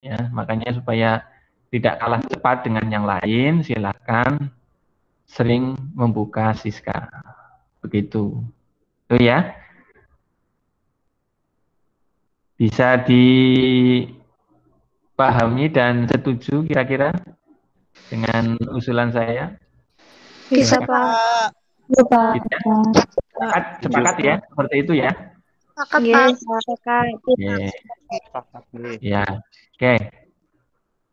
Ya, makanya supaya tidak kalah cepat dengan yang lain, silakan sering membuka Siska. Begitu. Itu ya. Bisa dipahami dan setuju kira-kira dengan usulan saya? Bisa, Silakan. Pak. Iya, Pak. Tidak? Sepakat, sepakat ya, seperti itu ya. Sepakat, Yes. Pak. Oke. Ya, oke.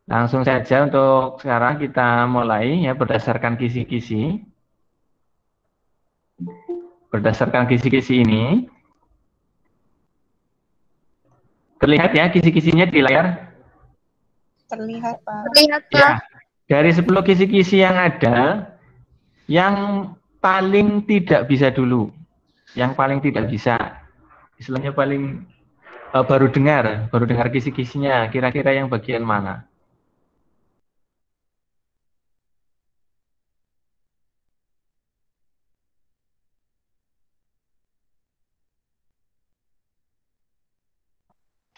Langsung saja untuk sekarang kita mulai ya berdasarkan kisi-kisi. Berdasarkan kisi-kisi ini, terlihat ya kisi-kisinya di layar? Terlihat, Pak. Ya, dari 10 kisi-kisi yang ada, yang paling tidak bisa dulu, yang paling tidak bisa, istilahnya paling baru dengar kisi-kisinya, kira-kira yang bagian mana?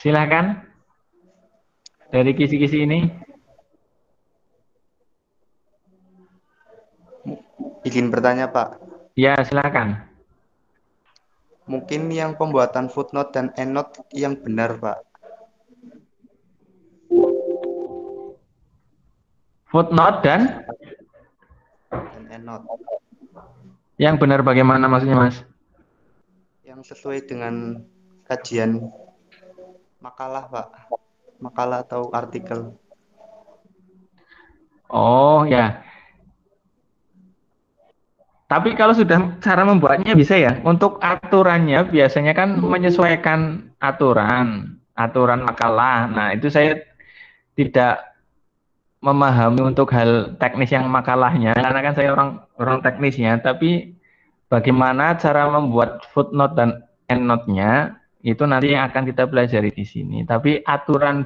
Silahkan, dari kisi-kisi ini. Izin bertanya, Pak. Ya, silahkan. Mungkin yang pembuatan footnote dan endnote yang benar, Pak. Footnote dan Endnote. yang benar bagaimana maksudnya, Mas? Yang sesuai dengan kajian makalah, Pak. Makalah atau artikel. Oh, ya. Tapi kalau sudah cara membuatnya bisa ya. Untuk aturannya biasanya kan menyesuaikan aturan makalah. Nah, itu saya tidak memahami untuk hal teknis yang makalahnya karena kan saya orang orang teknisnya, tapi bagaimana cara membuat footnote dan endnote-nya itu nanti yang akan kita pelajari di sini. Tapi aturan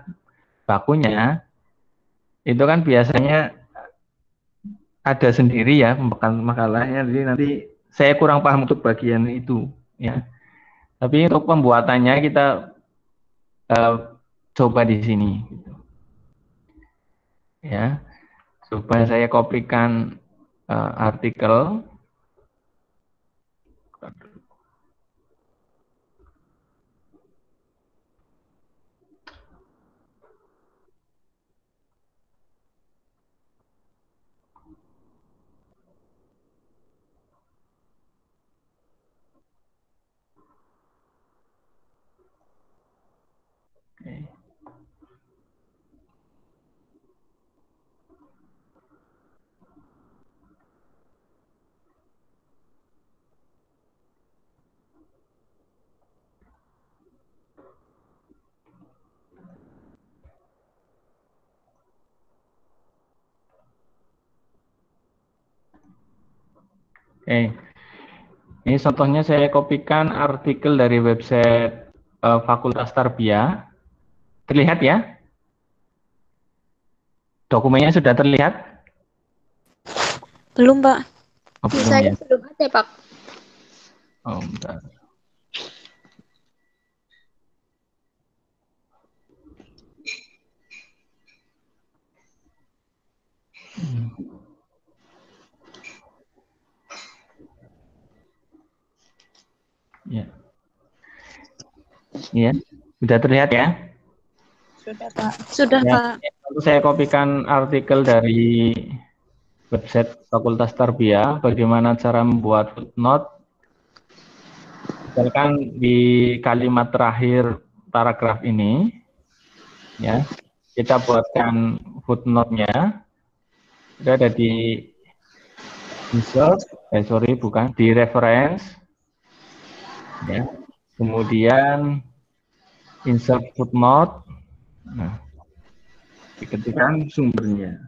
bakunya itu kan biasanya ada sendiri ya pembekalan makalahnya. Jadi nanti saya kurang paham untuk bagian itu ya. Tapi untuk pembuatannya kita eh, coba di sini gitu. Ya. Coba saya kopikan artikel. Oke. Oke. Ini contohnya saya kopikan artikel dari website Fakultas Tarbiyah. Terlihat ya? Dokumennya sudah terlihat? Belum, Pak. Oh, belum Saya ya? belum ada, Pak. Oh, bentar. Ya. Iya, sudah terlihat ya? Sudah, Pak. Sudah, Ya, Pak. lalu saya kopikan artikel dari website Fakultas Tarbiyah, bagaimana cara membuat footnote. Misalkan di kalimat terakhir paragraf ini, ya, kita buatkan footnote-nya. Itu ada di insert, bukan, di reference, ya. Kemudian insert footnote, nah, diketikkan sumbernya.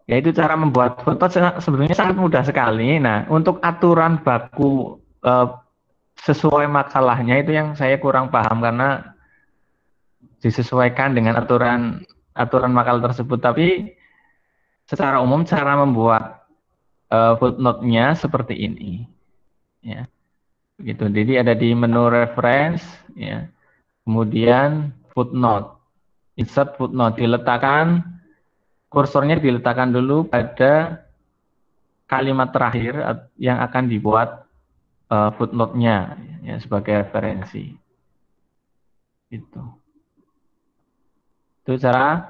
Ya itu cara membuat footnote sebenarnya sangat mudah sekali. Nah, untuk aturan baku sesuai makalahnya itu yang saya kurang paham karena disesuaikan dengan aturan aturan makalah tersebut, tapi secara umum cara membuat footnote-nya seperti ini, ya. Gitu. Jadi ada di menu reference, ya. Kemudian footnote, insert footnote, kursornya diletakkan dulu pada kalimat terakhir yang akan dibuat footnote-nya, ya, sebagai referensi. Itu cara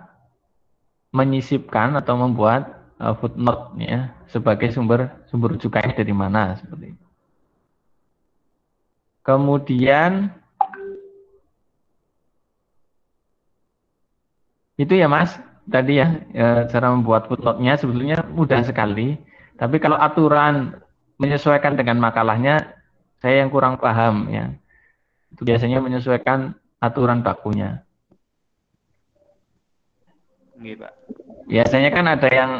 menyisipkan atau membuat footnote, ya, sebagai sumber rujukannya dari mana, seperti itu. Kemudian itu ya Mas, tadi ya, cara membuat footnote-nya sebetulnya mudah sekali. Tapi kalau aturan menyesuaikan dengan makalahnya, saya yang kurang paham, ya. Itu biasanya menyesuaikan aturan bakunya. Nggih, Pak. Biasanya kan ada yang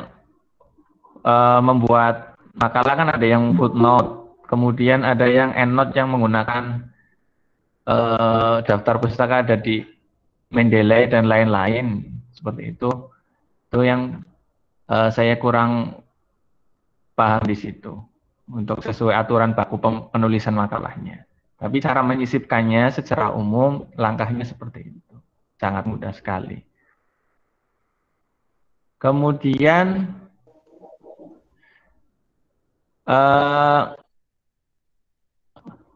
membuat makalah kan ada yang footnote, kemudian ada yang endnote yang menggunakan daftar pustaka ada di Mendeley dan lain-lain, seperti itu. Itu yang saya kurang paham di situ untuk sesuai aturan baku penulisan makalahnya. Tapi cara menyisipkannya secara umum langkahnya seperti itu, sangat mudah sekali. Kemudian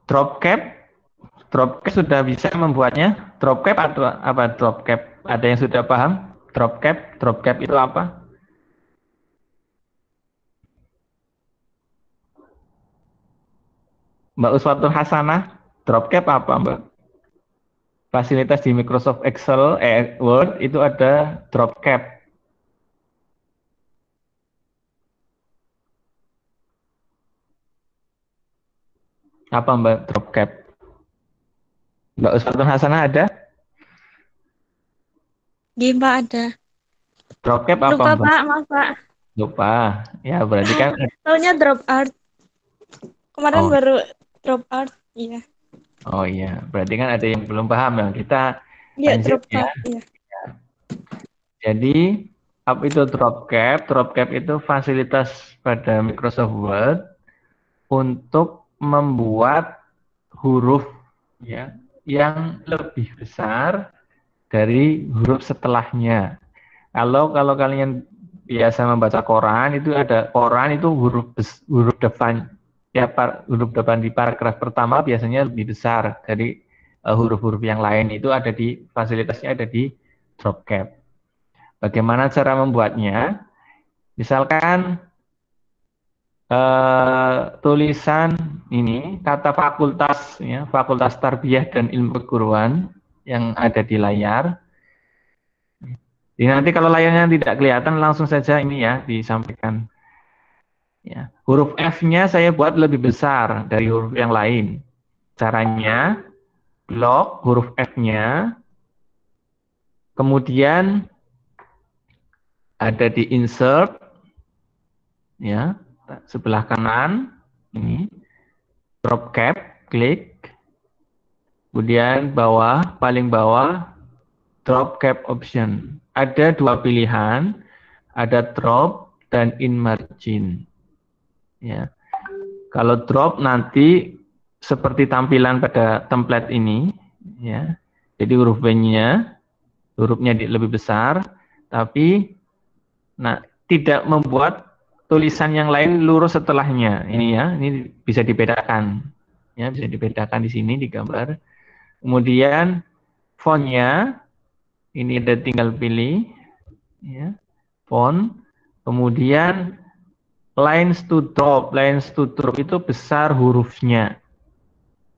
dropcap sudah bisa membuatnya. Dropcap atau apa dropcap? Ada yang sudah paham? Dropcap itu apa? Mbak Uswatul Hasanah, dropcap apa Mbak? Fasilitas di Microsoft Excel, Word itu ada dropcap. Apa Mbak dropcap? Mbak Uswatul Hasanah ada? Iya, Pak, ada. Dropcap apa Lupa, Mbak? Pak, maaf, Pak. Lupa. Ya berarti kan. Taunya drop art. Kemarin Oh, baru drop art, iya. oh iya, berarti kan ada yang belum paham ya. Kita Iya, lanjut drop ya. art, iya. Jadi apa itu dropcap? Dropcap itu fasilitas pada Microsoft Word untuk membuat huruf, ya, yang lebih besar dari huruf setelahnya. Kalau kalian biasa membaca koran, itu ada koran itu huruf depan, ya, huruf depan di paragraf pertama biasanya lebih besar dari huruf-huruf yang lain. Itu ada di fasilitasnya, ada di dropcap. Bagaimana cara membuatnya? Misalkan tulisan ini kata fakultas, ya, Fakultas Tarbiyah dan Ilmu Keguruan yang ada di layar. Jadi nanti kalau layarnya tidak kelihatan langsung saja ini ya disampaikan. Ya, huruf F-nya saya buat lebih besar dari huruf yang lain. Caranya blok huruf F-nya, kemudian ada di insert, ya, sebelah kanan ini drop cap, klik, kemudian paling bawah drop cap option. Ada dua pilihan, ada drop dan in margin. Ya, kalau drop nanti seperti tampilan pada template ini, ya. Jadi hurufnya lebih besar, tapi tidak membuat tulisan yang lain lurus setelahnya. Ini ya, ini bisa dibedakan. Ya, bisa dibedakan di sini di gambar. Kemudian fontnya ini ada tinggal pilih, ya, font. Kemudian lines to drop itu besar hurufnya.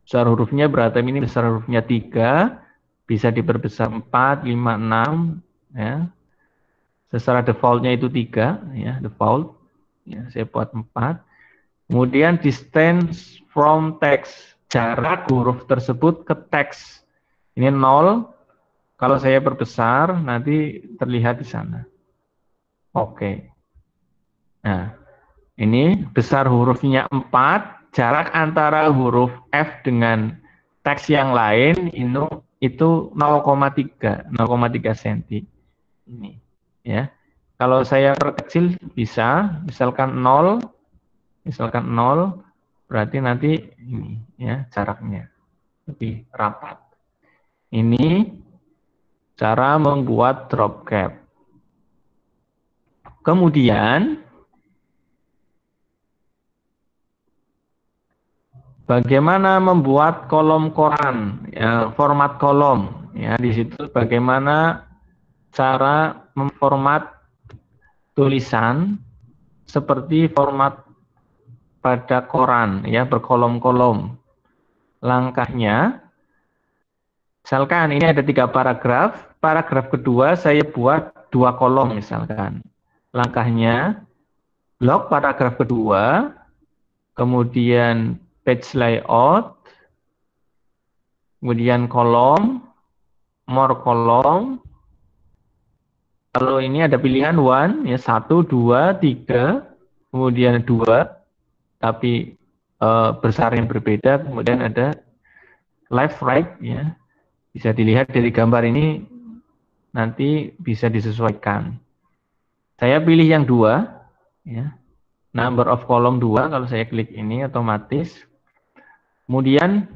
Besar hurufnya berarti ini besar hurufnya 3, bisa diperbesar 4, 5, 6, ya. Secara defaultnya itu 3, ya, default. Ya, saya buat 4. Kemudian distance from text, jarak huruf tersebut ke teks. Ini 0. Kalau saya perbesar nanti terlihat di sana. Oke. Nah, ini besar hurufnya 4, jarak antara huruf F dengan teks yang lain itu 0,3 cm. Ini ya. Kalau saya perkecil bisa, misalkan 0 berarti nanti ini ya jaraknya lebih rapat. Ini cara membuat drop cap. Kemudian bagaimana membuat kolom koran, ya, format kolom, ya di situ bagaimana cara memformat tulisan seperti format pada koran, ya berkolom-kolom. Langkahnya, misalkan ini ada 3 paragraf, paragraf kedua saya buat 2 kolom misalkan. Langkahnya, blok paragraf kedua, kemudian page layout, kemudian kolom, more kolom. Kalau ini ada pilihan one, ya 1, 2, 3, kemudian 2, tapi besar yang berbeda, kemudian ada left right, ya bisa dilihat dari gambar ini nanti bisa disesuaikan. Saya pilih yang 2, ya number of column 2, kalau saya klik ini otomatis. Kemudian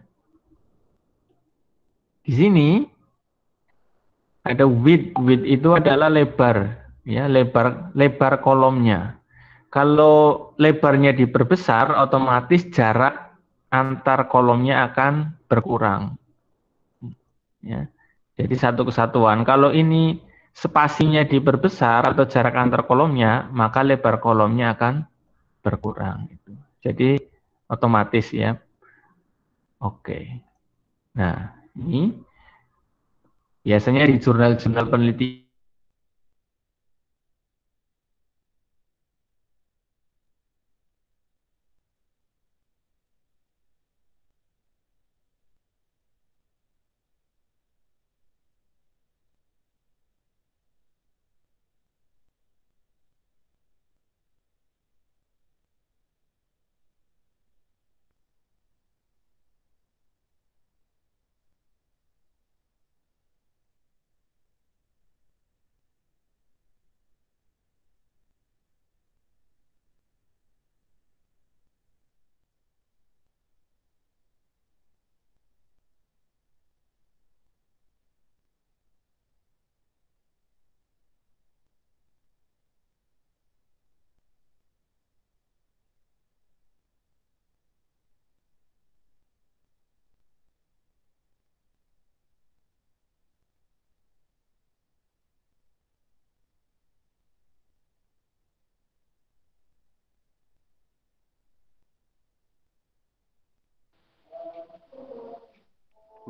di sini ada width itu adalah lebar, ya lebar kolomnya. Kalau lebarnya diperbesar, otomatis jarak antar kolomnya akan berkurang. Ya. Jadi satu kesatuan. Kalau ini spasinya diperbesar atau jarak antar kolomnya, maka lebar kolomnya akan berkurang. Jadi otomatis ya. Oke. Nah, ini biasanya di jurnal-jurnal penelitian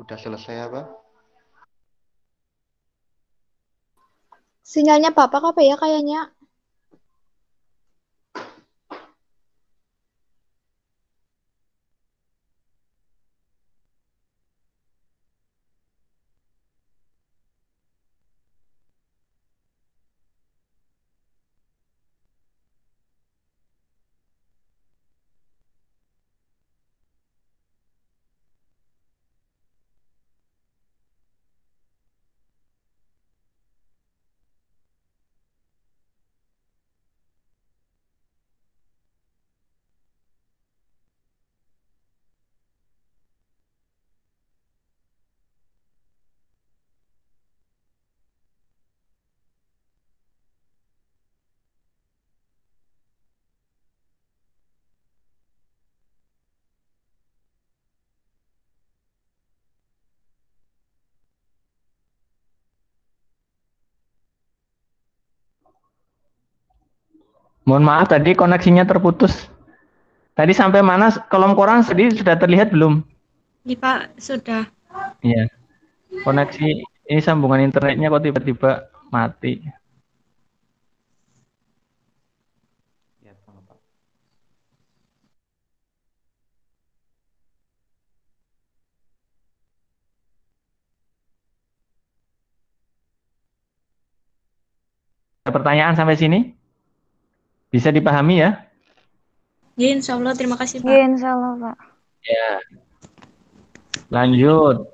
Udah selesai apa? Sinyalnya Bapak apa ya kayaknya? mohon maaf tadi koneksinya terputus. Tadi sampai mana kolom koran tadi sudah terlihat belum? Iya Pak, sudah. Iya. Koneksi ini sambungan internetnya kok tiba-tiba mati. Ya, Pak. Ada pertanyaan sampai sini? Bisa dipahami ya? Ya, insya Allah. Terima kasih Pak. Iya, insya Allah, Pak. Ya. Lanjut.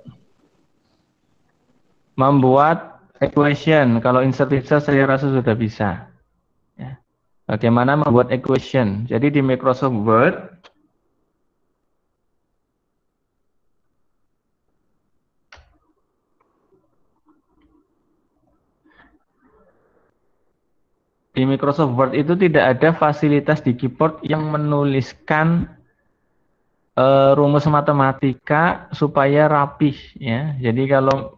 Membuat equation. Kalau insert saya rasa sudah bisa. Ya. Bagaimana membuat equation? Jadi di Microsoft Word, itu tidak ada fasilitas di keyboard yang menuliskan rumus matematika supaya rapih, ya. Jadi kalau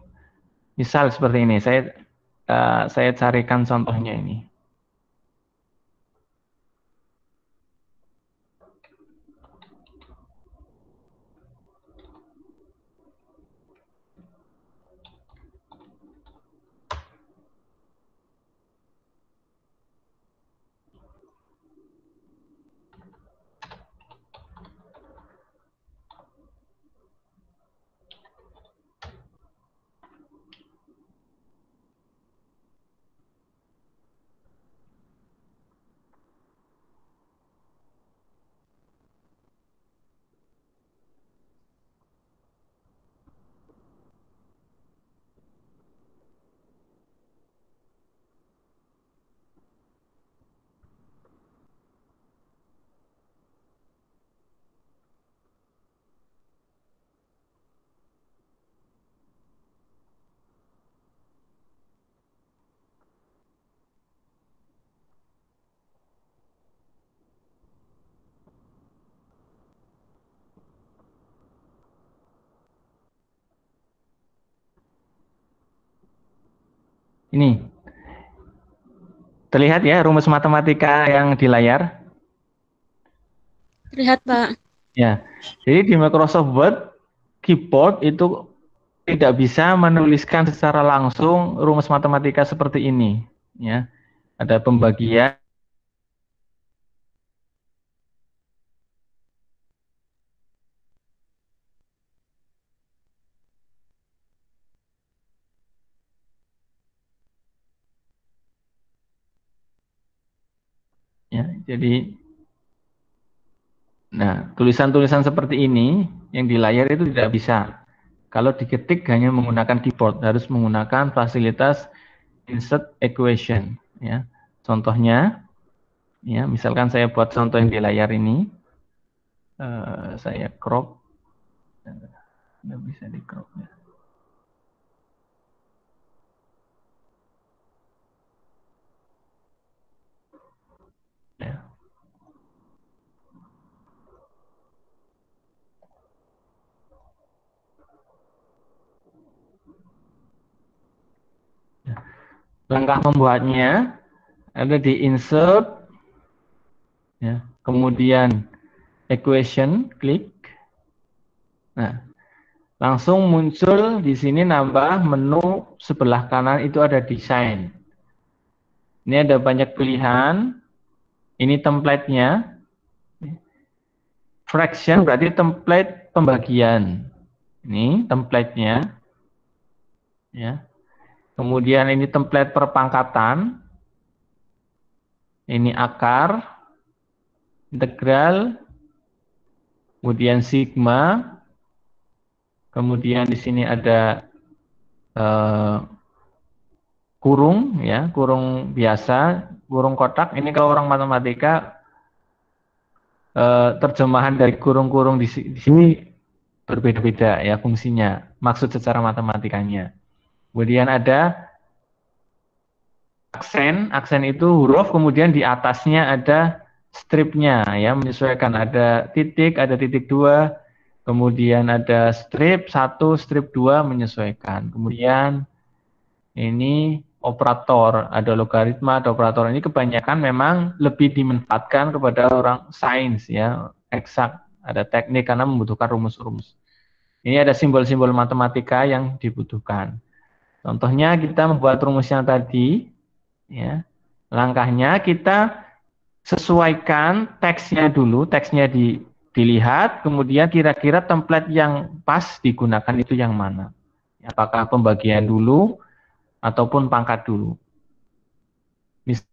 misal seperti ini, saya carikan contohnya ini. Ini terlihat ya rumus matematika yang di layar. Terlihat, Pak. Ya, jadi di Microsoft Word keyboard itu tidak bisa menuliskan secara langsung rumus matematika seperti ini. Ya, ada pembagian. Ya, jadi, nah tulisan-tulisan seperti ini yang di layar itu tidak bisa. Kalau diketik hanya menggunakan keyboard, harus menggunakan fasilitas insert equation. Ya, contohnya, ya misalkan saya buat contoh yang di layar ini, saya crop, nggak bisa di crop ya. Ya. Langkah membuatnya ada di insert, ya, kemudian equation, klik. Nah, langsung muncul di sini nambah menu sebelah kanan itu ada desain. Ini ada banyak pilihan. Ini template-nya. Fraction berarti template pembagian. Ini template-nya. Ya. Kemudian ini template perpangkatan. Ini akar, integral, kemudian sigma, kemudian di sini ada kurung, ya, kurung biasa, kurung kotak. Ini kalau orang matematika terjemahan dari kurung-kurung di sini berbeda-beda ya fungsinya, maksud secara matematikanya. Kemudian ada aksen, aksen itu huruf, kemudian di atasnya ada stripnya ya, menyesuaikan, ada titik 2, kemudian ada strip 1, strip 2 menyesuaikan. Kemudian ini operator, ada logaritma, ada operator. Ini kebanyakan memang lebih dimanfaatkan kepada orang sains ya, eksak, ada teknik karena membutuhkan rumus-rumus. Ini ada simbol-simbol matematika yang dibutuhkan. Contohnya kita membuat rumusnya tadi, ya. Langkahnya kita sesuaikan teksnya dulu, teksnya dilihat, kemudian kira-kira template yang pas digunakan itu yang mana. Apakah pembagian dulu ataupun pangkat dulu. Bisa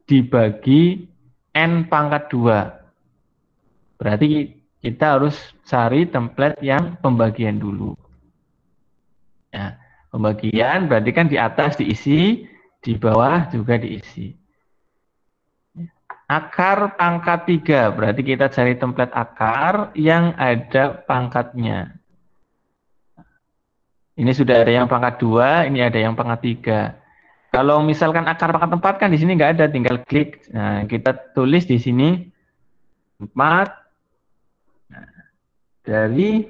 dibagi N pangkat 2. Berarti kita harus cari template yang pembagian dulu. Ya, pembagian berarti kan di atas diisi, di bawah juga diisi. Akar pangkat 3, berarti kita cari template akar yang ada pangkatnya. Ini sudah ada yang pangkat 2, ini ada yang pangkat 3. Kalau misalkan akar pangkat 4 kan di sini nggak ada, tinggal klik. Nah, kita tulis di sini 4 dari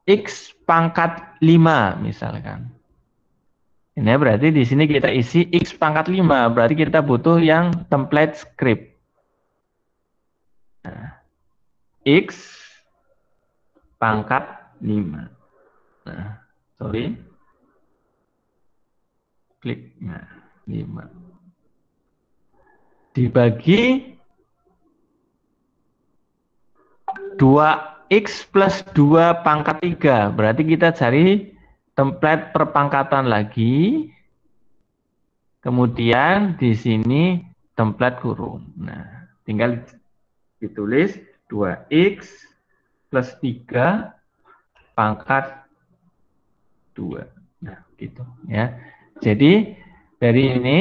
X pangkat 5 misalkan. Ini berarti di sini kita isi X pangkat 5, berarti kita butuh yang template script. Nah, X pangkat 5. Nah, sorry. Klik. Nah, 5. Dibagi 2X plus 2 pangkat 3. Berarti kita cari template perpangkatan lagi. Kemudian di sini template kurung. Nah, tinggal ditulis 2X plus 3 pangkat 2. Nah, gitu ya. Jadi dari ini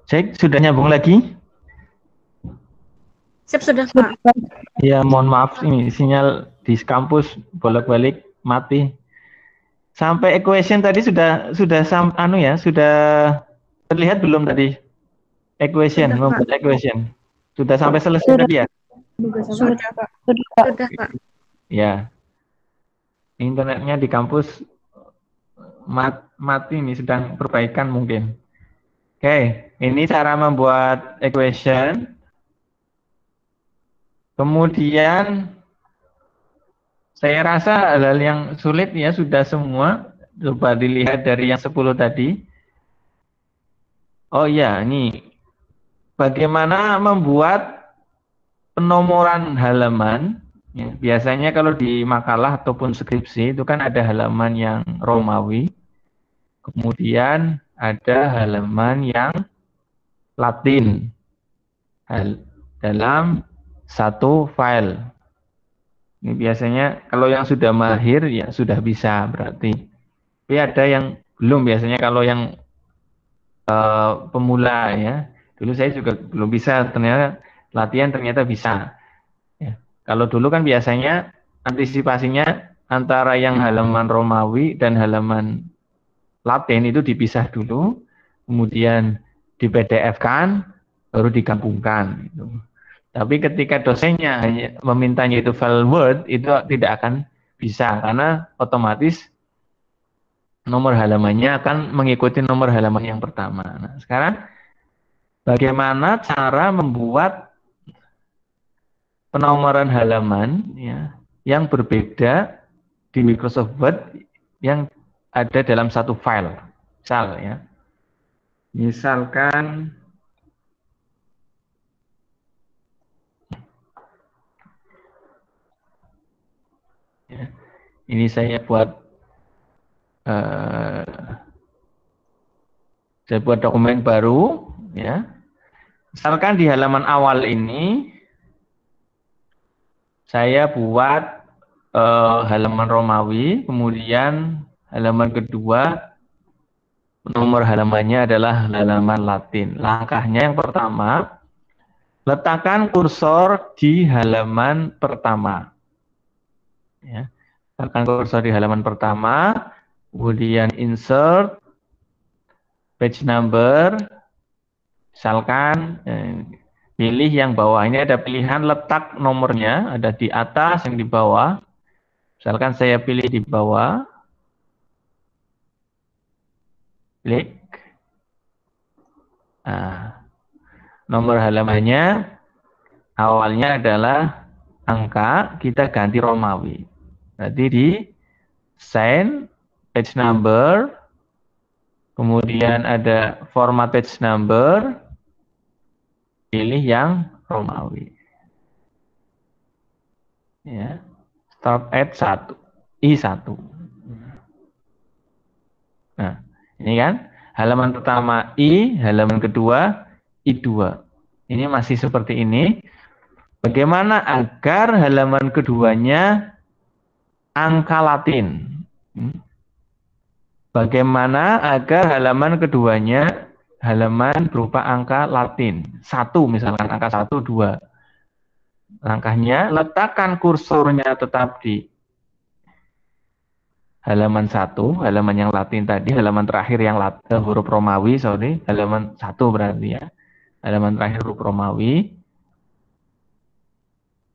cek sudah nyambung lagi? Siap, sudah, Pak. Ya, mohon maaf ini sinyal di kampus bolak-balik mati. Sampai equation tadi sudah sudah terlihat belum tadi? Equation, Sudah, Pak. membuat equation. Sudah sampai selesai tadi ya? Sudah, Pak. Sudah, Pak. Ya. Internetnya di kampus mati ini, sedang perbaikan mungkin. Oke, ini cara membuat equation. Kemudian saya rasa hal-hal yang sulit ya sudah semua. Coba dilihat dari yang 10 tadi. Oh iya, ini bagaimana membuat penomoran halaman. Ya, biasanya kalau di makalah ataupun skripsi itu kan ada halaman yang Romawi, kemudian ada halaman yang Latin dalam satu file. Ini biasanya kalau yang sudah mahir ya sudah bisa berarti. Tapi ada yang belum, biasanya kalau yang pemula ya. Dulu saya juga belum bisa, ternyata latihan ternyata bisa. Ya. Kalau dulu kan biasanya antisipasinya antara yang halaman Romawi dan halaman Latin itu dipisah dulu, kemudian di PDF-kan, baru digabungkan. Gitu. Tapi ketika dosennya hanya memintanya itu file Word, itu tidak akan bisa, karena otomatis nomor halamannya akan mengikuti nomor halaman yang pertama. Nah, sekarang bagaimana cara membuat penomoran halaman ya, yang berbeda di Microsoft Word yang ada dalam satu file. Misalkan ya, ini saya buat dokumen baru ya. Misalkan di halaman awal ini saya buat halaman Romawi, kemudian halaman kedua nomor halamannya adalah halaman Latin. Langkahnya yang pertama, letakkan kursor di halaman pertama. Ya. Letakkan kursor di halaman pertama, kemudian insert, page number, misalkan pilih yang bawah. Ini ada pilihan letak nomornya, ada di atas, yang di bawah. Misalkan saya pilih di bawah, klik. Nah, nomor halamannya awalnya adalah angka, kita ganti Romawi. Berarti di sign page number, kemudian ada format page number, pilih yang Romawi. Ya, start at 1, I1. Nah, ini kan halaman pertama I, halaman kedua I2. Ini masih seperti ini. Bagaimana agar halaman keduanya angka Latin? Bagaimana agar halaman keduanya halaman berupa angka Latin? 1 misalkan, angka 1, 2. Langkahnya, letakkan kursornya tetap di halaman 1, halaman yang Latin tadi, halaman terakhir yang huruf Romawi, halaman 1 berarti ya. Halaman terakhir huruf Romawi.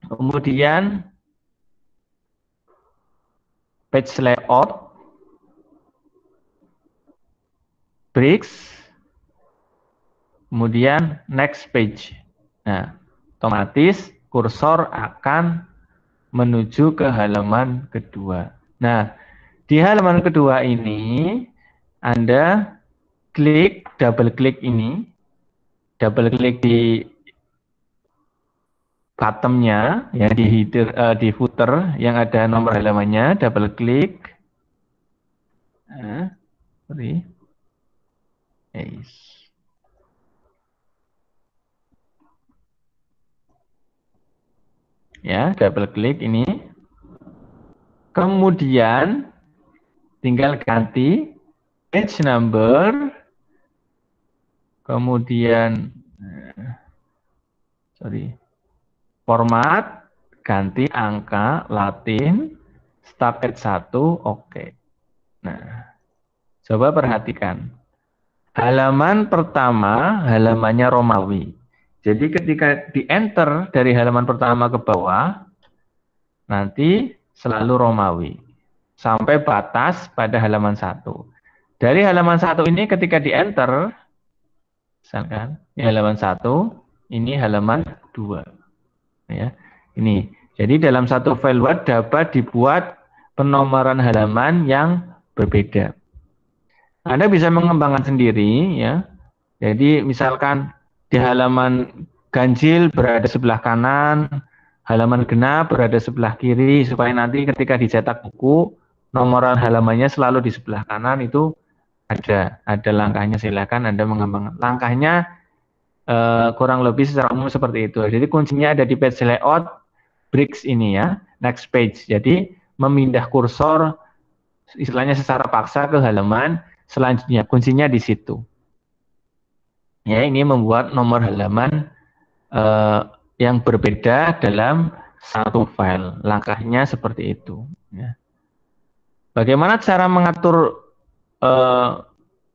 Kemudian page layout, breaks, kemudian next page. Nah, otomatis kursor akan menuju ke halaman kedua. Nah, di halaman kedua ini Anda double klik ini, double klik di bottomnya, ya di header, di footer yang ada nomor halamannya, double klik. Nah, ya, double klik ini. Kemudian tinggal ganti page number, kemudian format, ganti angka Latin, start at 1, oke. Nah, coba perhatikan. Halaman pertama, halamannya Romawi. Jadi ketika di enter dari halaman pertama ke bawah, nanti selalu Romawi. Sampai batas pada halaman 1. Dari halaman 1 ini ketika di enter, misalkan ini halaman 1, ini halaman 2. Ya. Ini. Jadi dalam satu file Word dapat dibuat penomoran halaman yang berbeda. Anda bisa mengembangkan sendiri ya. Jadi misalkan di halaman ganjil berada sebelah kanan, halaman genap berada sebelah kiri supaya nanti ketika dicetak buku nomoran halamannya selalu di sebelah kanan itu ada langkahnya. Silakan Anda mengembangkan. Langkahnya kurang lebih secara umum seperti itu. Jadi kuncinya ada di page layout bricks ini ya, next page. Jadi memindah kursor istilahnya secara paksa ke halaman selanjutnya. Kuncinya di situ. Ya, ini membuat nomor halaman yang berbeda dalam satu file. Langkahnya seperti itu. Ya. Bagaimana cara mengatur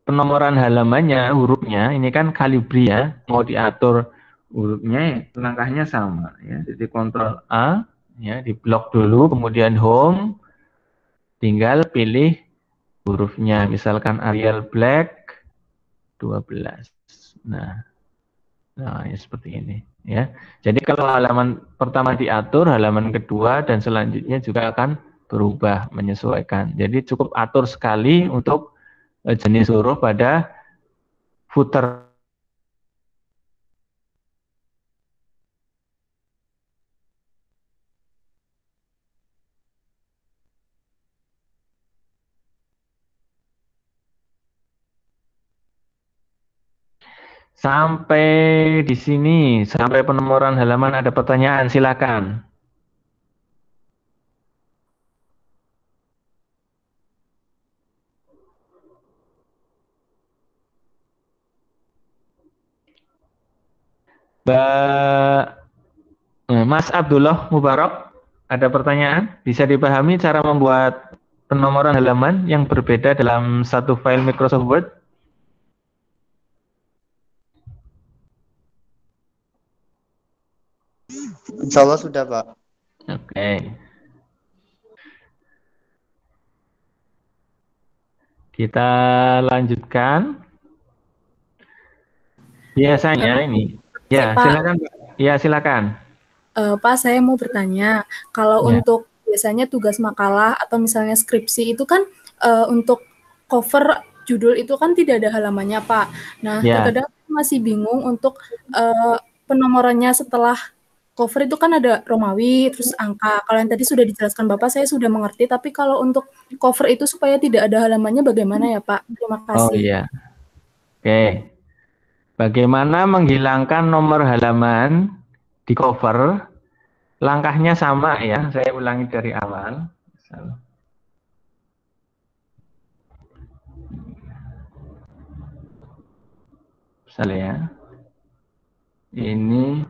penomoran halamannya, hurufnya? Ini kan Calibri ya, mau diatur hurufnya, langkahnya sama. Ya. Jadi Ctrl A, ya, di blok dulu, kemudian Home, tinggal pilih hurufnya, misalkan Arial Black 12. Nah ya seperti ini ya. Jadi kalau halaman pertama diatur, halaman kedua dan selanjutnya juga akan berubah menyesuaikan. Jadi cukup atur sekali untuk jenis huruf pada footer. Sampai di sini, sampai penomoran halaman ada pertanyaan, silakan. Mas Abdullah Mubarak, ada pertanyaan? Bisa dipahami cara membuat penomoran halaman yang berbeda dalam satu file Microsoft Word? Insya Allah sudah, Pak. Oke. Kita lanjutkan. Biasanya ini. Ya, Pak. silakan. Ya, silakan. Pak, saya mau bertanya, kalau Ya. untuk biasanya tugas makalah atau misalnya skripsi itu kan untuk cover judul itu kan tidak ada halamannya, Pak. Nah, Ya. terkadang masih bingung untuk penomorannya setelah cover itu kan ada Romawi, terus angka. Kalau yang tadi sudah dijelaskan Bapak, saya sudah mengerti, tapi kalau untuk cover itu supaya tidak ada halamannya bagaimana ya, Pak? Terima Oh kasih. iya. Oke. Bagaimana menghilangkan nomor halaman di cover? Langkahnya sama ya, saya ulangi dari awal. Misalnya ya, ini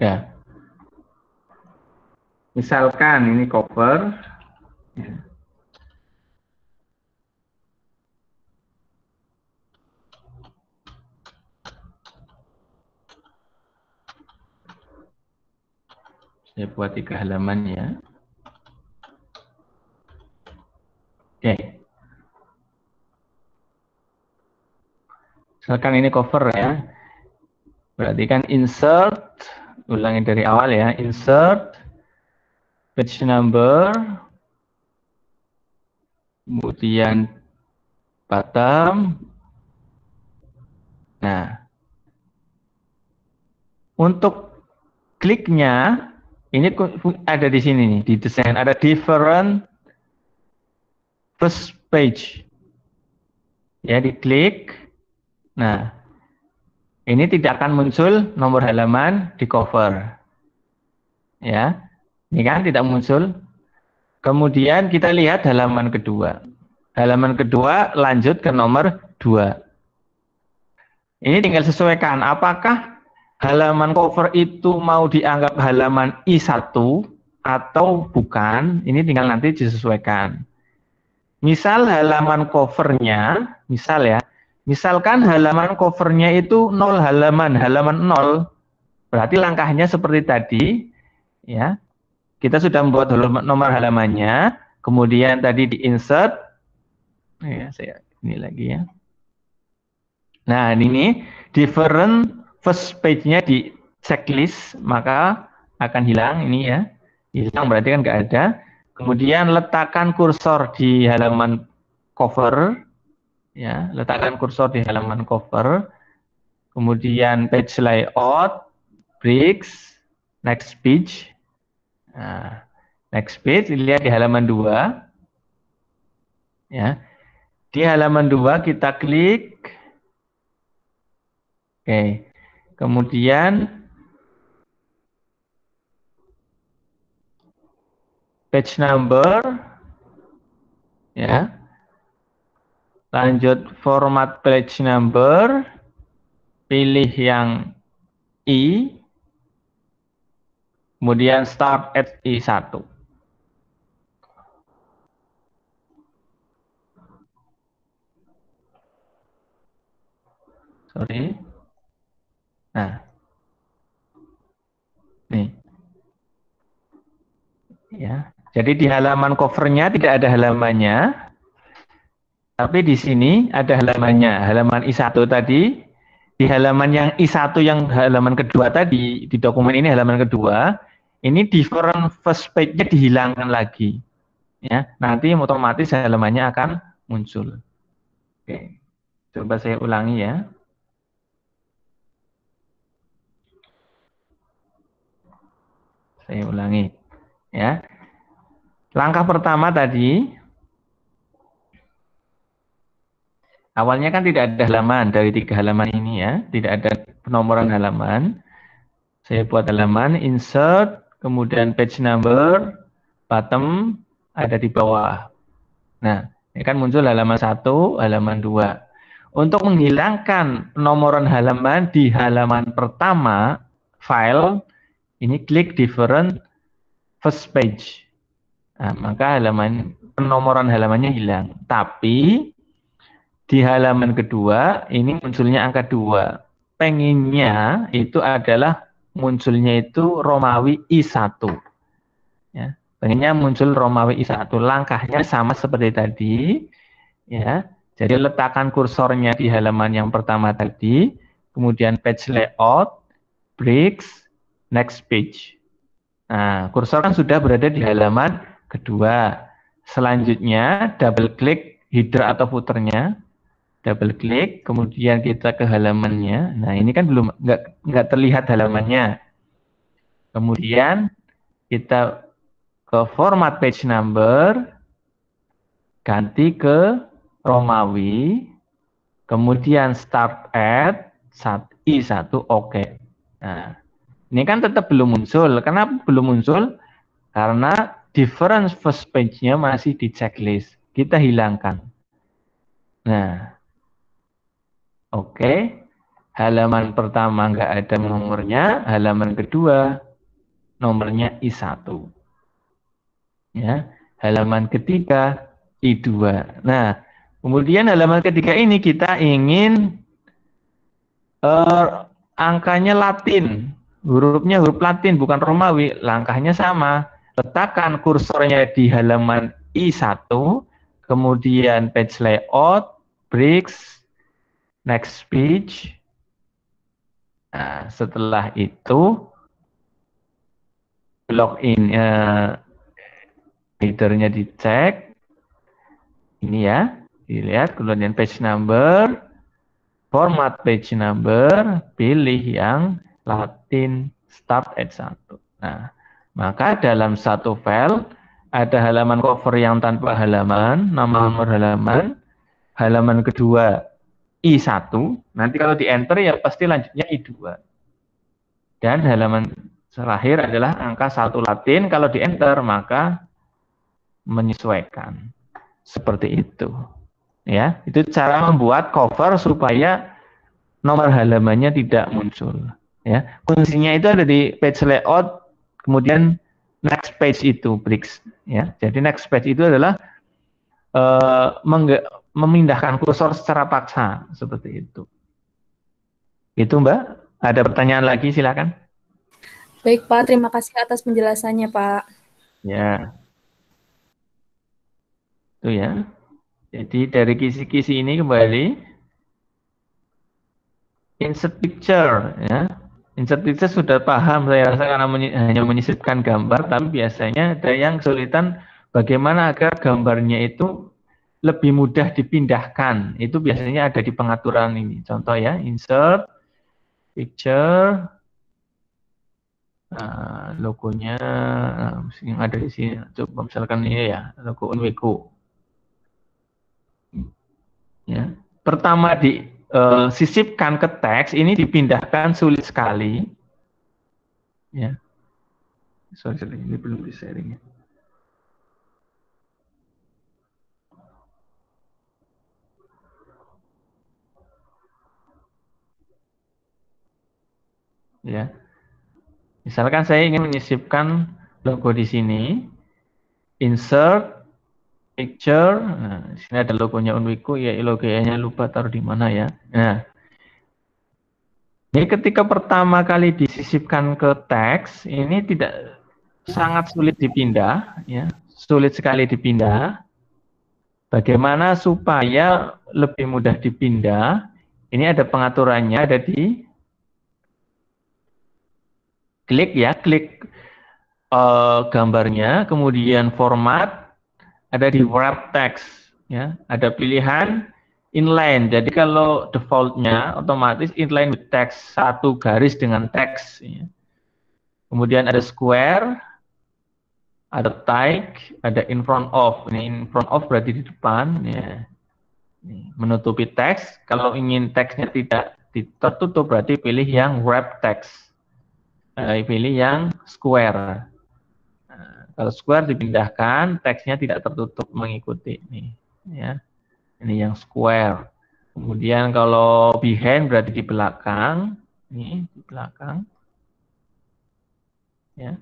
ya. Misalkan ini cover. Ya. Saya buat 3 halaman ya. Oke. Misalkan ini cover ya. Berarti kan insert, ulangi dari awal ya. Insert, page number, kemudian bottom. Nah, untuk kliknya, ini ada di sini nih, di desain. Ada different first page. Ya, diklik. Nah, ini tidak akan muncul nomor halaman di cover. Ya, ini kan tidak muncul. Kemudian kita lihat halaman kedua. Halaman kedua lanjut ke nomor 2. Ini tinggal sesuaikan. Apakah halaman cover itu mau dianggap halaman I1 atau bukan? Ini tinggal nanti disesuaikan. Misal halaman covernya, misalkan halaman covernya itu 0 halaman 0, berarti langkahnya seperti tadi, ya. kita sudah membuat nomor halamannya, kemudian tadi di insert, ya saya ini lagi ya. Nah ini different first page-nya di checklist, maka akan hilang ini ya, hilang berarti kan nggak ada. Kemudian letakkan kursor di halaman cover, ya, letakkan kursor di halaman cover. Kemudian page layout, breaks, next page. Nah, next page dilihat di halaman 2. Ya. Di halaman 2 kita klik. Oke. Kemudian page number, ya. Lanjut format page number, pilih yang I, kemudian start at I1. Sorry. Nah, nih. Ya. Jadi di halaman covernya tidak ada halamannya, tapi di sini ada halamannya. Halaman I1 tadi, di halaman yang I1 yang halaman kedua tadi, di dokumen ini halaman kedua, ini different first page-nya dihilangkan lagi. Ya, nanti otomatis halamannya akan muncul. Oke. Coba saya ulangi ya. Saya ulangi. Ya. Langkah pertama tadi, awalnya kan tidak ada halaman dari 3 halaman ini ya, tidak ada penomoran halaman. Saya buat halaman, insert, kemudian page number, bottom, ada di bawah. Nah, ini kan muncul halaman 1, halaman 2. Untuk menghilangkan penomoran halaman di halaman pertama, file, ini klik different first page. Nah, maka penomoran halamannya hilang. Tapi di halaman kedua ini munculnya angka 2. Pengennya itu adalah munculnya itu Romawi I1. Ya, pengennya muncul Romawi I1. Langkahnya sama seperti tadi. Ya, jadi letakkan kursornya di halaman yang pertama tadi, kemudian page layout, breaks, next page. Nah, kursor kan sudah berada di halaman kedua. Selanjutnya double klik header atau footernya, double klik, kemudian kita ke halamannya. Nah ini kan belum nggak terlihat halamannya. Kemudian kita ke format page number, ganti ke Romawi, kemudian start at I1, oke. Nah ini kan tetap belum muncul. Kenapa belum muncul? Karena different first page-nya masih di checklist. Kita hilangkan. Nah, oke. Halaman pertama nggak ada nomornya. Halaman kedua, nomornya I1. Ya. Halaman ketiga, I2. Nah, kemudian halaman ketiga ini kita ingin angkanya Latin. Hurufnya huruf Latin, bukan Romawi. Langkahnya sama. Letakkan kursornya di halaman I1, kemudian page layout, breaks, next page. Nah, setelah itu blok in headernya dicek. Ini ya, dilihat kemudian page number, format page number, pilih yang Latin, start at 1. Nah, maka dalam satu file ada halaman cover yang tanpa halaman, nama nomor halaman, halaman kedua I1, nanti kalau di enter ya pasti lanjutnya I2. Dan halaman terakhir adalah angka 1 Latin, kalau di enter maka menyesuaikan. Seperti itu. Ya, itu cara membuat cover supaya nomor halamannya tidak muncul. Ya, kuncinya itu ada di page layout, kemudian next page itu breaks. Ya, jadi next page itu adalah memindahkan kursor secara paksa seperti itu. Itu Mbak. Ada pertanyaan lagi silakan. Baik Pak, terima kasih atas penjelasannya Pak. Ya, itu ya. Jadi dari kisi-kisi ini kembali insert picture ya. Insert picture sudah paham saya rasa karena hanya menyisipkan gambar, tapi biasanya ada yang kesulitan bagaimana agar gambarnya itu lebih mudah dipindahkan. Itu biasanya ada di pengaturan ini. Contoh ya, insert picture, logonya yang ada di sini. Coba misalkan ini ya, logo Unwiku. Ya. Pertama disisipkan ke teks, ini dipindahkan sulit sekali. Ya, sorry, ini belum di sharing. Ya, misalkan saya ingin menyisipkan logo di sini, insert picture. Nah, di sini ada logonya Unwiku, ya logonya lupa taruh di mana ya. Nah, ini ketika pertama kali disisipkan ke teks, ini tidak sangat sulit dipindah, ya, sulit sekali dipindah. Bagaimana supaya lebih mudah dipindah? Ini ada pengaturannya, ada di klik ya, klik gambarnya, kemudian format, ada di wrap text, ya, ada pilihan inline. Jadi kalau defaultnya otomatis inline with text, satu garis dengan teks. Ya. Kemudian ada square, ada tag, ada in front of. Ini in front of berarti di depan, ya. Menutupi teks. Kalau ingin teksnya tidak tertutup berarti pilih yang wrap text. Pilih yang square. Kalau square dipindahkan, teksnya tidak tertutup mengikuti nih, ya. Ini yang square. Kemudian kalau behind berarti di belakang, nih di belakang, ya.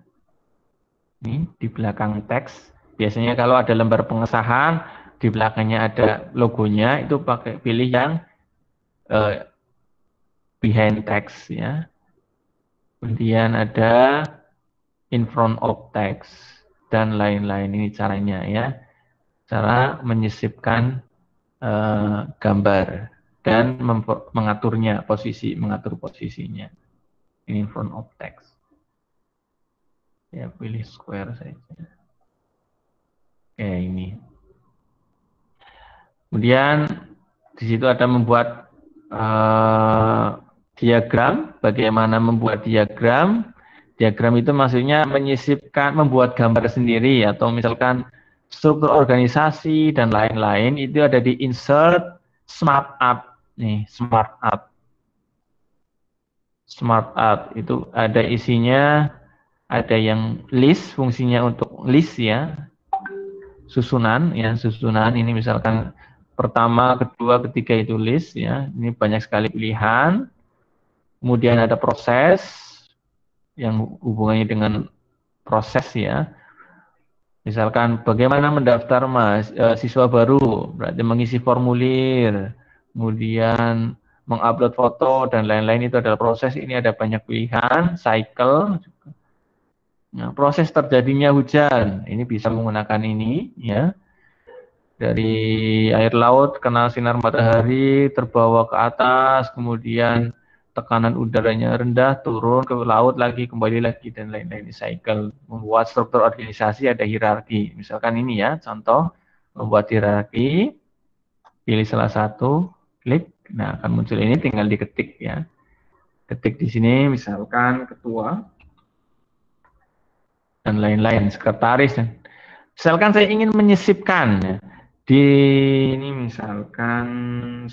Ini di belakang teks. Biasanya kalau ada lembar pengesahan, di belakangnya ada logonya, itu pakai pilih yang behind text, ya. Kemudian ada in front of text dan lain-lain. Ini caranya ya, cara menyisipkan gambar dan mengaturnya mengatur posisinya. Ini in front of text. Ya, pilih square saja. Oke, ini. Kemudian di situ ada membuat diagram. Bagaimana membuat diagram? Diagram itu maksudnya menyisipkan, membuat gambar sendiri, atau misalkan struktur organisasi dan lain-lain, itu ada di insert smart art. Nih, smart art. Smart art itu ada isinya, ada yang list, fungsinya untuk list ya, susunan ya, susunan ini misalkan pertama, kedua, ketiga itu list ya, ini banyak sekali pilihan. Kemudian ada proses yang hubungannya dengan proses ya. Misalkan bagaimana mendaftar siswa baru, berarti mengisi formulir, kemudian mengupload foto dan lain-lain, itu adalah proses. Ini ada banyak pilihan, cycle. Nah, proses terjadinya hujan, ini bisa menggunakan ini ya. Dari air laut kena sinar matahari, terbawa ke atas, kemudian tekanan udaranya rendah, turun ke laut lagi, kembali lagi, dan lain-lain. Cycle. Membuat struktur organisasi ada hierarki. Misalkan ini ya, contoh membuat hierarki, pilih salah satu, klik, nah akan muncul ini, tinggal diketik ya. Ketik di sini, misalkan ketua, dan lain-lain, sekretaris. Misalkan saya ingin menyisipkan ya. Di ini misalkan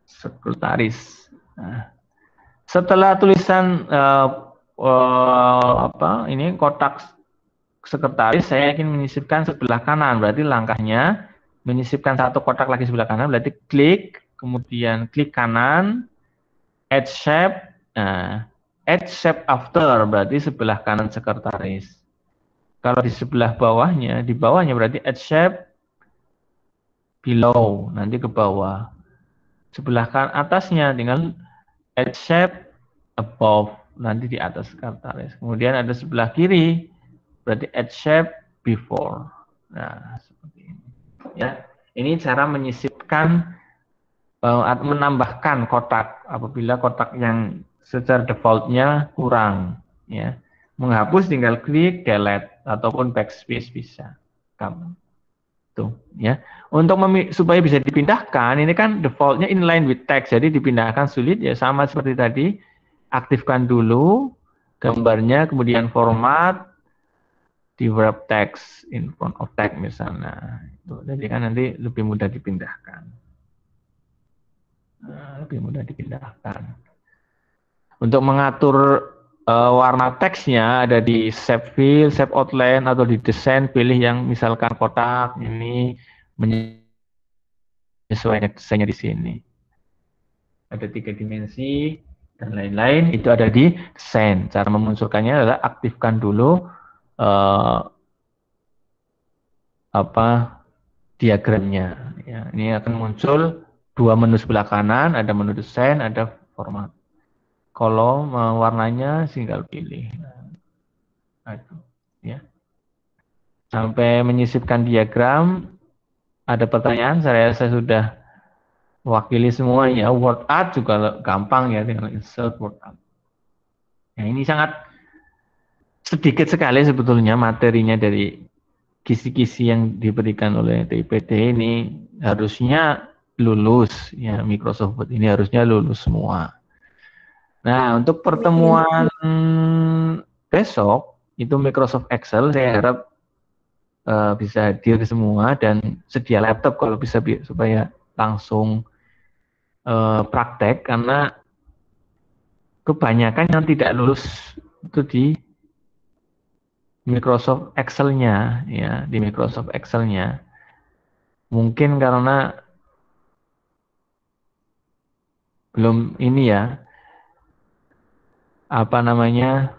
sekretaris. Nah, setelah tulisan ini kotak sekretaris, saya ingin menyisipkan sebelah kanan. Berarti langkahnya menyisipkan satu kotak lagi sebelah kanan. Berarti klik, kemudian klik kanan, add shape. Nah, add shape after berarti sebelah kanan sekretaris. Kalau di sebelah bawahnya, di bawahnya berarti add shape below, nanti ke bawah. Sebelah kan atasnya tinggal add shape above. nanti di atas katalis. Kemudian ada sebelah kiri, berarti add shape before. Nah, seperti ini. Ya, ini cara menyisipkan, menambahkan kotak apabila kotak yang secara defaultnya kurang. Ya, menghapus tinggal klik delete ataupun backspace bisa. Kamu tuh, ya. Untuk supaya bisa dipindahkan, ini kan defaultnya inline with text, jadi dipindahkan sulit ya, sama seperti tadi. Aktifkan dulu gambarnya, kemudian format di wrap text in front of text misalnya. Jadi kan nanti lebih mudah dipindahkan. Lebih mudah dipindahkan. Untuk mengatur warna teksnya ada di shape fill, shape outline, atau di desain pilih yang misalkan kotak ini menyesuaikan desainnya di sini. Ada 3 dimensi dan lain-lain, itu ada di desain. Cara memunculkannya adalah aktifkan dulu diagramnya. Ya, ini akan muncul 2 menu sebelah kanan, ada menu desain, ada format. Kalau warnanya tinggal pilih. Nah, itu, ya. Sampai menyisipkan diagram, ada pertanyaan, saya sudah wakili semuanya. Word art juga gampang ya, tinggal insert word art. Nah, ini sangat sedikit sekali sebetulnya materinya dari kisi-kisi yang diberikan oleh TIPD ini. Harusnya lulus ya, Microsoft Word ini harusnya lulus semua. Nah, untuk pertemuan besok itu Microsoft Excel, saya harap bisa hadir semua dan sedia laptop kalau bisa, supaya langsung praktek, karena kebanyakan yang tidak lulus itu di Microsoft Excel-nya ya, di Microsoft Excel-nya. Mungkin karena belum ini ya, apa namanya,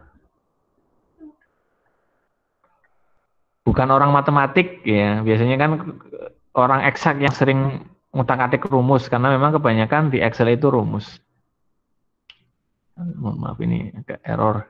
bukan orang matematik ya. Biasanya kan orang eksak yang sering ngutak-atik rumus, karena memang kebanyakan di Excel itu rumus. Mohon maaf ini agak error.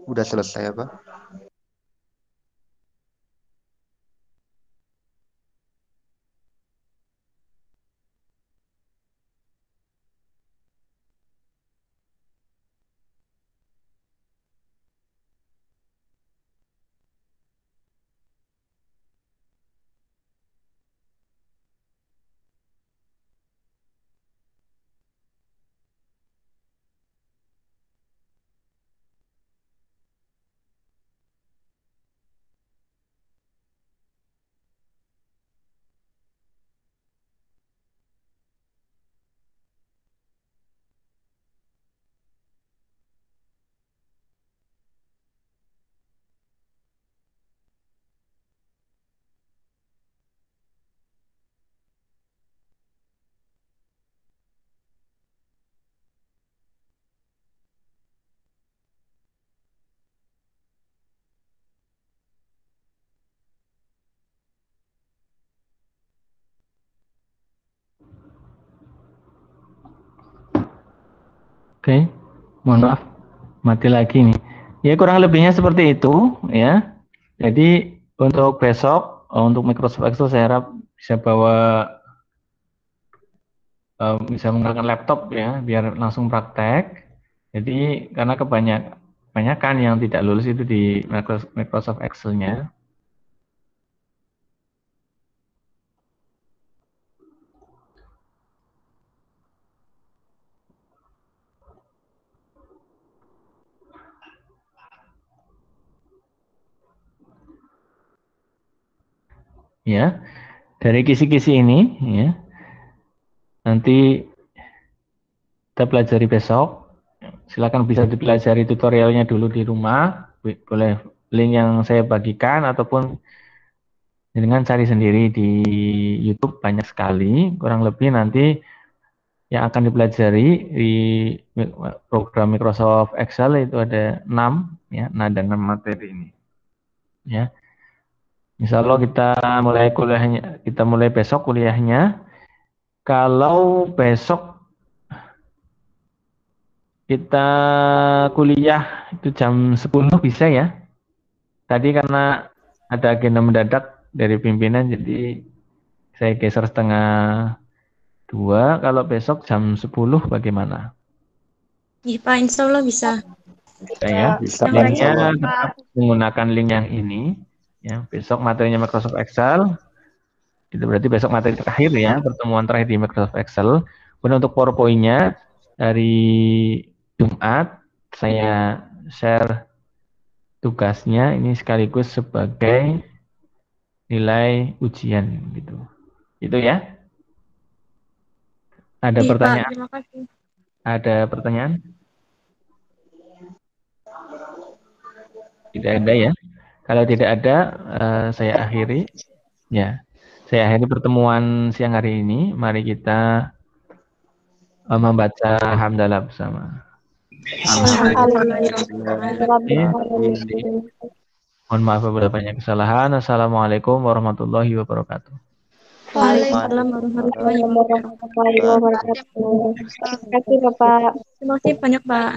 Udah selesai apa? Oke, mohon maaf, mati lagi nih. Ya kurang lebihnya seperti itu ya. Jadi untuk besok, untuk Microsoft Excel saya harap bisa bawa, bisa menggunakan laptop ya, biar langsung praktek. Jadi karena kebanyakan yang tidak lulus itu di Microsoft Excel-nya. Ya, dari kisi-kisi ini ya, nanti kita pelajari besok. Silakan bisa dipelajari tutorialnya dulu di rumah, boleh link yang saya bagikan ataupun dengan cari sendiri di YouTube, banyak sekali. Kurang lebih nanti yang akan dipelajari di program Microsoft Excel itu ada 6 ya, ada 6 materi ini. Ya. Insya Allah kita mulai besok kuliahnya. Kalau besok kita kuliah itu jam 10 bisa ya. Tadi karena ada agenda mendadak dari pimpinan, jadi saya geser setengah 2. Kalau besok jam 10 bagaimana? Iya Pak, insya Allah bisa. Bisa ya. Bisa, Pak, Linknya insya Allah. tetap menggunakan link yang ini. Ya, besok materinya Microsoft Excel. Itu berarti besok materi terakhir ya, pertemuan terakhir di Microsoft Excel. Kemudian untuk PowerPoint-nya dari Jumat saya share tugasnya ini sekaligus sebagai nilai ujian gitu. Itu ya. Ada Iya Pak, pertanyaan? terima kasih. Ada pertanyaan? Tidak ada ya. Kalau tidak ada, saya akhiri. Ya, saya akhiri pertemuan siang hari ini. Mari kita membaca hamdalah bersama. Mohon maaf apabila banyak kesalahan. Assalamualaikum warahmatullahi wabarakatuh. Waalaikumsalam warahmatullahi wabarakatuh. Terima kasih Bapak. Terima kasih banyak Pak.